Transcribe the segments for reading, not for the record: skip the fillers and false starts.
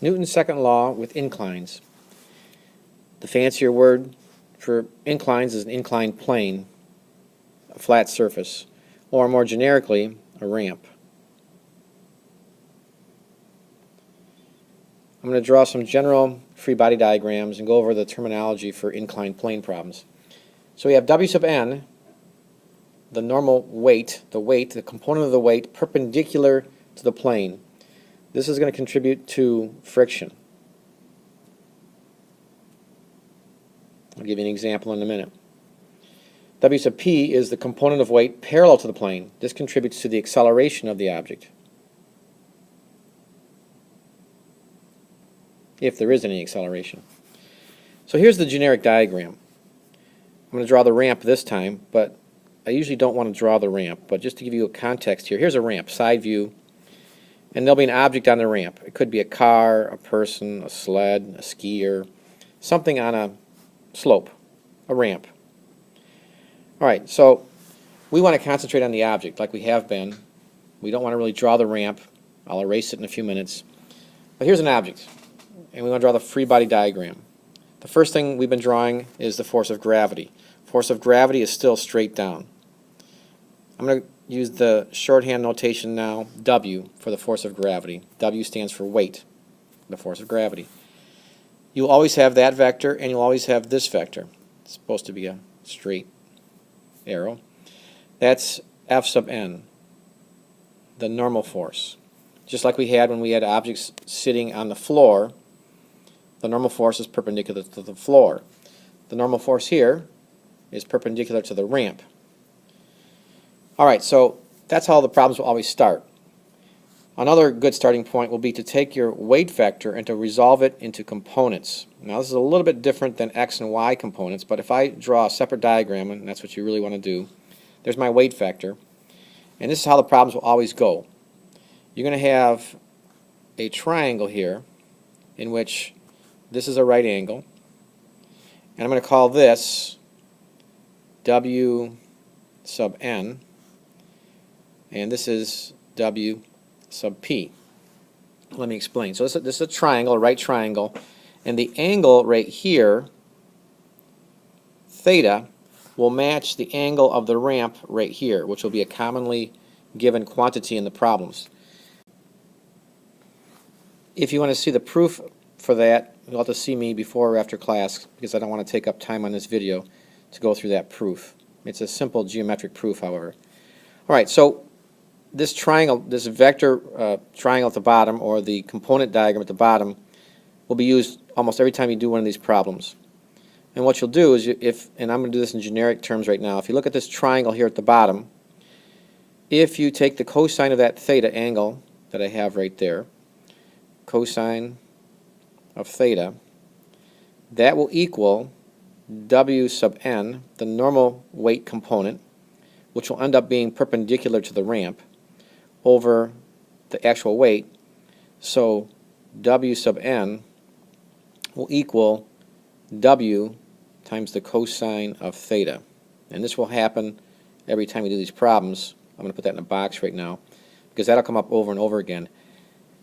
Newton's second law with inclines. The fancier word for inclines is an inclined plane, a flat surface, or more generically, a ramp. I'm going to draw some general free body diagrams and go over the terminology for inclined plane problems. So we have W sub n, the normal weight, the component of the weight perpendicular to the plane. This is going to contribute to friction. I'll give you an example in a minute. W sub p is the component of weight parallel to the plane. This contributes to the acceleration of the object, if there is any acceleration. So here's the generic diagram. I'm going to draw the ramp this time, but I usually don't want to draw the ramp, but just to give you a context here, here's a ramp, side view, and there'll be an object on the ramp. It could be a car, a person, a sled, a skier, something on a slope, a ramp. Alright, so we want to concentrate on the object like we have been. We don't want to really draw the ramp. I'll erase it in a few minutes. But here's an object, and we want to draw the free body diagram. The first thing we've been drawing is the force of gravity. Force of gravity is still straight down. I'm going to use the shorthand notation now, W, for the force of gravity. W stands for weight, the force of gravity. You'll always have that vector, and you'll always have this vector. It's supposed to be a straight arrow. That's F sub n, the normal force. Just like we had when we had objects sitting on the floor, the normal force is perpendicular to the floor. The normal force here is perpendicular to the ramp. Alright, so that's how the problems will always start. Another good starting point will be to take your weight vector and to resolve it into components. Now this is a little bit different than x and y components, but if I draw a separate diagram, and that's what you really want to do, there's my weight vector, and this is how the problems will always go. You're going to have a triangle here in which this is a right angle, and I'm going to call this W sub n, and this is W sub p. Let me explain. So this is a triangle, a right triangle, and the angle right here, theta, will match the angle of the ramp right here, which will be a commonly given quantity in the problems. If you want to see the proof for that, you'll have to see me before or after class, because I don't want to take up time on this video to go through that proof. It's a simple geometric proof, however. Alright, so this triangle, this vector triangle at the bottom, or the component diagram at the bottom, will be used almost every time you do one of these problems. And what you'll do is, and I'm going to do this in generic terms right now, if you look at this triangle here at the bottom, if you take the cosine of that theta angle that I have right there, cosine of theta, that will equal W sub n, the normal weight component, which will end up being perpendicular to the ramp, over the actual weight. So W sub n will equal W times the cosine of theta. And this will happen every time we do these problems. I'm going to put that in a box right now, because that'll come up over and over again.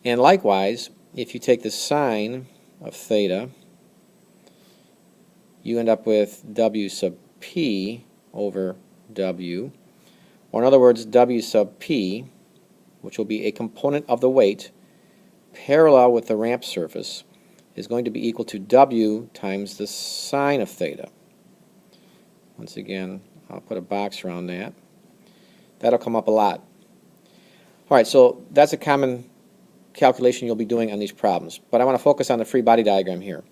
And likewise, if you take the sine of theta, you end up with W sub p over W, or in other words, W sub p, which will be a component of the weight parallel with the ramp surface, is going to be equal to W times the sine of theta. Once again, I'll put a box around that. That'll come up a lot. Alright, so that's a common calculation you'll be doing on these problems, but I want to focus on the free body diagram here.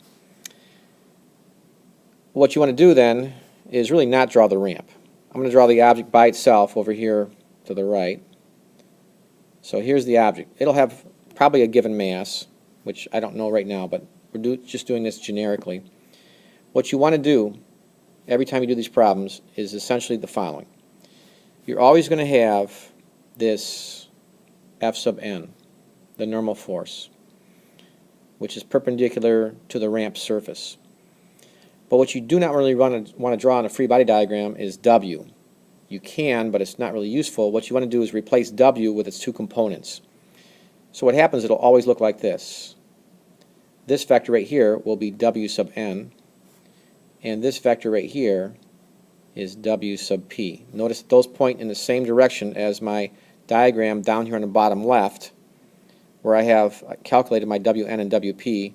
What you want to do then is really not draw the ramp. I'm going to draw the object by itself over here to the right. So here's the object. It'll have probably a given mass, which I don't know right now, but we're just doing this generically. What you want to do every time you do these problems is essentially the following. You're always going to have this F sub n, the normal force, which is perpendicular to the ramp surface. But what you do not really want to draw on a free body diagram is W. You can, but it's not really useful. What you want to do is replace W with its two components. So what happens, it'll always look like this. this vector right here will be W sub n, and this vector right here is W sub p. Notice those point in the same direction as my diagram down here on the bottom left, where I have calculated my Wn and Wp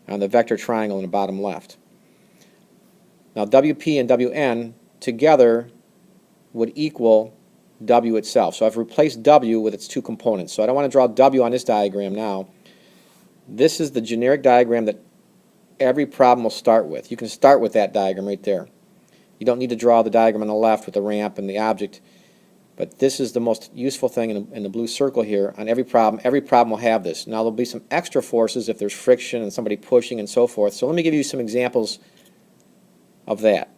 on the vector triangle in the bottom left. Now Wp and Wn together would equal W itself. So I've replaced W with its two components. So I don't want to draw W on this diagram now. This is the generic diagram that every problem will start with. You can start with that diagram right there. You don't need to draw the diagram on the left with the ramp and the object, but this is the most useful thing in the blue circle here on every problem. Every problem will have this. Now there'll be some extra forces if there's friction and somebody pushing and so forth. So let me give you some examples of that.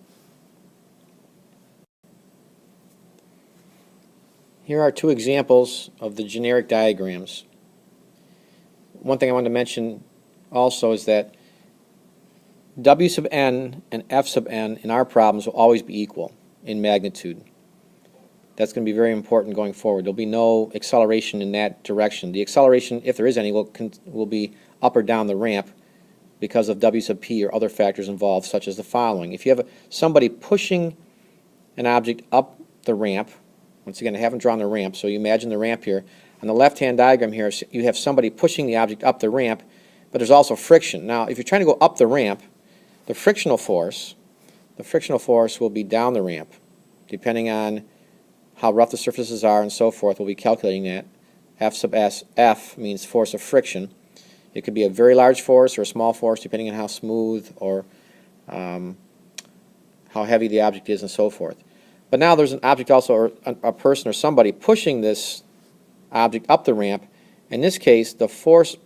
Here are two examples of the generic diagrams. One thing I wanted to mention also is that W sub n and F sub n in our problems will always be equal in magnitude. That's going to be very important going forward. There'll be no acceleration in that direction. The acceleration, if there is any, will be up or down the ramp because of W sub p or other factors involved, such as the following. If you have somebody pushing an object up the ramp, once again, I haven't drawn the ramp, so you imagine the ramp here. On the left-hand diagram here, you have somebody pushing the object up the ramp, but there's also friction. Now, if you're trying to go up the ramp, the frictional force will be down the ramp, depending on how rough the surfaces are and so forth. We'll be calculating that. F sub s, F means force of friction. It could be a very large force or a small force, depending on how smooth or how heavy the object is and so forth. But now there's an object also, or a person or somebody pushing this object up the ramp. In this case, the force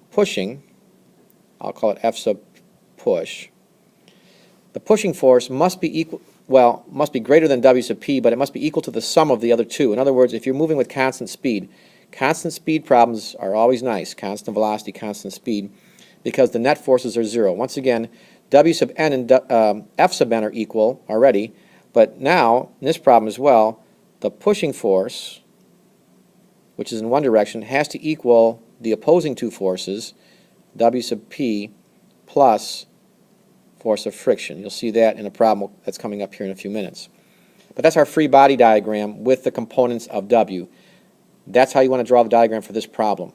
pushing, I'll call it F sub push, the pushing force must be equal, well, must be greater than W sub p, but it must be equal to the sum of the other two. In other words, if you're moving with constant speed problems are always nice, constant velocity, constant speed, because the net forces are zero. Once again, W sub n and F sub n are equal already, but now, in this problem as well, the pushing force, which is in one direction, has to equal the opposing two forces, W sub p plus force of friction. You'll see that in a problem that's coming up here in a few minutes. But that's our free body diagram with the components of W. That's how you want to draw the diagram for this problem.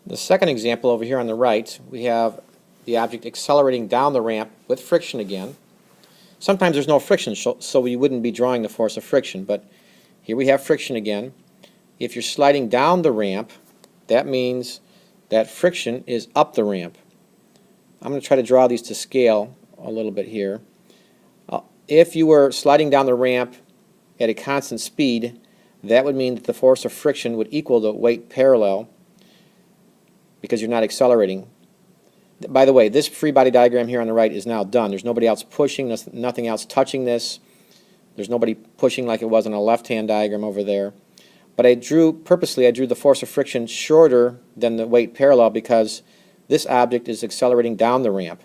The second example over here on the right, we have the object accelerating down the ramp with friction again. Sometimes there's no friction, so we wouldn't be drawing the force of friction, but here we have friction again. If you're sliding down the ramp, that means that friction is up the ramp. I'm going to try to draw these to scale a little bit here. If you were sliding down the ramp at a constant speed, that would mean that the force of friction would equal the weight parallel because you're not accelerating. By the way, this free body diagram here on the right is now done. There's nobody else pushing, nothing else touching this. There's nobody pushing like it was on a left-hand diagram over there. But purposely I drew the force of friction shorter than the weight parallel because this object is accelerating down the ramp.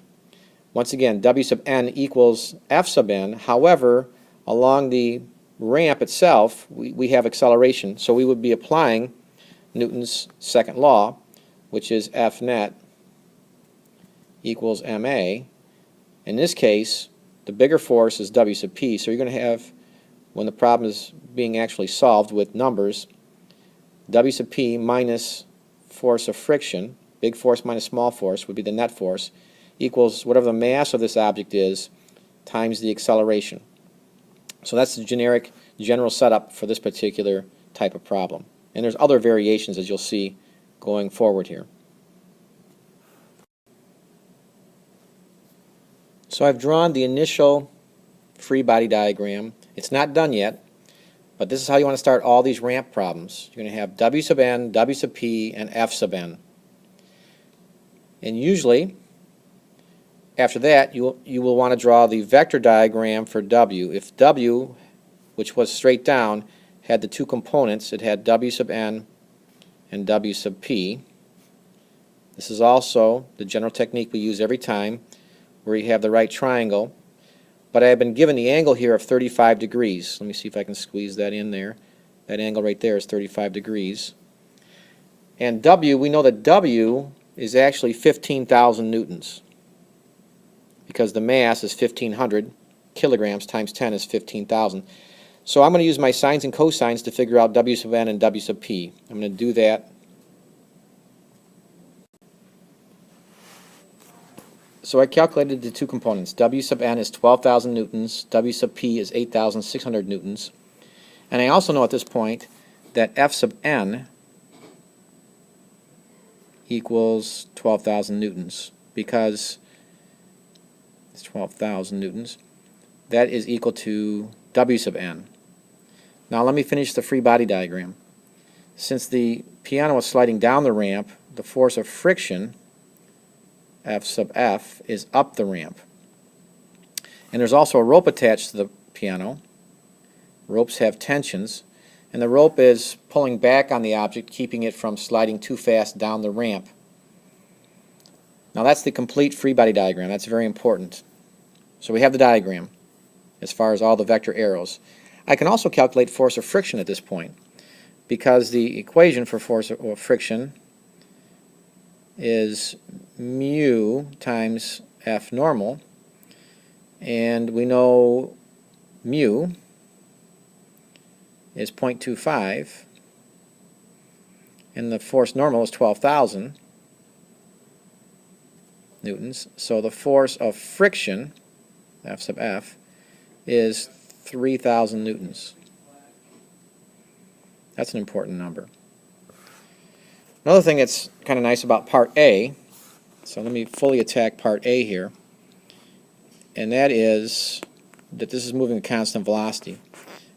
Once again, W sub n equals F sub n. However, along the ramp itself, we have acceleration. So we would be applying Newton's second law, which is F net equals ma. In this case, the bigger force is W sub p, so you're going to have, when the problem is being actually solved with numbers, W sub p minus force of friction, big force minus small force would be the net force, equals whatever the mass of this object is times the acceleration. So that's the general setup for this particular type of problem. And there's other variations, as you'll see going forward here. So I've drawn the initial free body diagram. It's not done yet, but this is how you want to start all these ramp problems. You're going to have W sub n, W sub p, and F sub n. And usually, after that, you will want to draw the vector diagram for W. If W, which was straight down, had the two components, it had W sub n and W sub p. This is also the general technique we use every time, where you have the right triangle. But I have been given the angle here of 35 degrees. Let me see if I can squeeze that in there. That angle right there is 35 degrees. And W, we know that W is actually 15,000 newtons because the mass is 1,500 kilograms times 10 is 15,000. So I'm going to use my sines and cosines to figure out W sub n and W sub p. I'm going to do that. So I calculated the two components. W sub n is 12,000 newtons, W sub p is 8,600 newtons. And I also know at this point that F sub n equals 12,000 newtons because it's 12,000 newtons. That is equal to W sub n. Now let me finish the free body diagram. Since the piano is sliding down the ramp, the force of friction, F sub F, is up the ramp. And there's also a rope attached to the piano. Ropes have tensions, and the rope is pulling back on the object, keeping it from sliding too fast down the ramp. Now that's the complete free body diagram. That's very important. So we have the diagram as far as all the vector arrows. I can also calculate force of friction at this point because the equation for force of friction is mu times F normal, and we know mu is 0.25 and the force normal is 12,000 newtons, so the force of friction, F sub F, is 3,000 newtons. That's an important number. Another thing that's kind of nice about part A, so let me fully attack part A here, and that is that this is moving at constant velocity.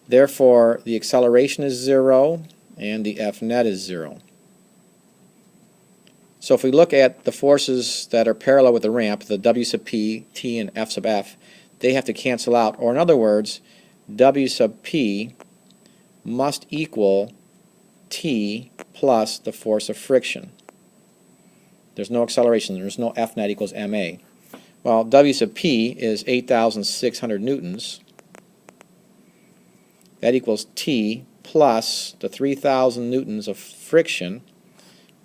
Therefore, the acceleration is 0 and the F net is 0. So if we look at the forces that are parallel with the ramp, the W sub P, T, and F sub F, they have to cancel out. Or in other words, W sub P must equal T plus the force of friction. There's no acceleration. There's no F net equals ma. Well, W sub P is 8,600 newtons. That equals T plus the 3,000 newtons of friction.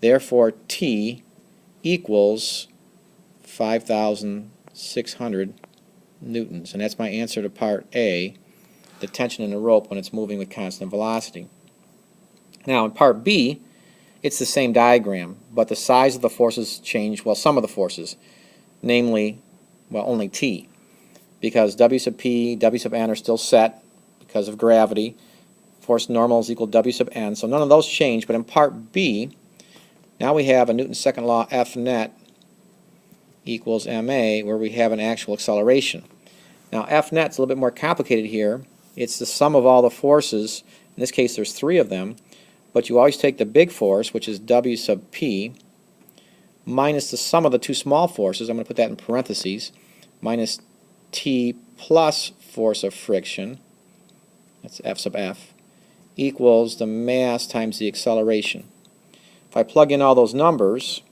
Therefore, T equals 5,600 newtons. And that's my answer to part A, the tension in the rope when it's moving with constant velocity. Now, in part B, it's the same diagram, but the size of the forces change, well, some of the forces, namely, well, only T, because W sub P, W sub N are still set because of gravity. Force normal is equal to W sub N, so none of those change, but in part B, now we have a Newton's second law, F net equals ma, where we have an actual acceleration. Now, F net's a little bit more complicated here. It's the sum of all the forces. In this case, there's 3 of them. But you always take the big force, which is W sub P, minus the sum of the 2 small forces, I'm going to put that in parentheses, minus T plus force of friction, that's F sub F, equals the mass times the acceleration. If I plug in all those numbers,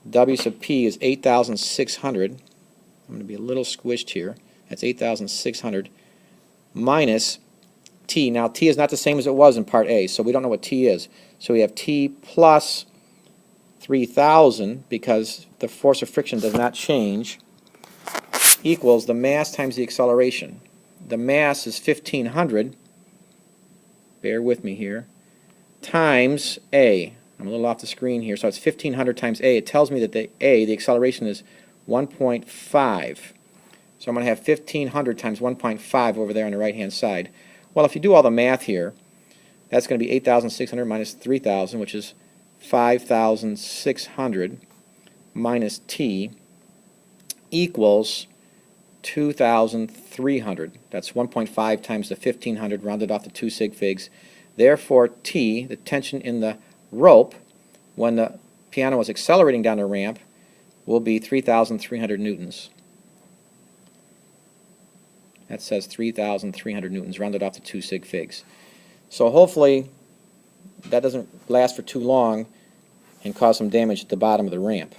W sub P is 8,600, I'm going to be a little squished here, that's 8,600, minus T. Now, T is not the same as it was in part A, so we don't know what T is. So we have T plus 3,000, because the force of friction does not change, equals the mass times the acceleration. The mass is 1,500, bear with me here, times A. I'm a little off the screen here, so it's 1,500 times A. It tells me that the acceleration, is 1.5. So I'm going to have 1,500 times 1.5 over there on the right-hand side. Well, if you do all the math here, that's going to be 8,600 minus 3,000, which is 5,600 minus T equals 2,300. That's 1.5 times the 1,500 rounded off to 2 sig figs. Therefore, T, the tension in the rope when the piano is accelerating down the ramp, will be 3,300 newtons. That says 3,300 newtons, rounded off to 2 sig figs. So hopefully that doesn't last for too long and cause some damage at the bottom of the ramp.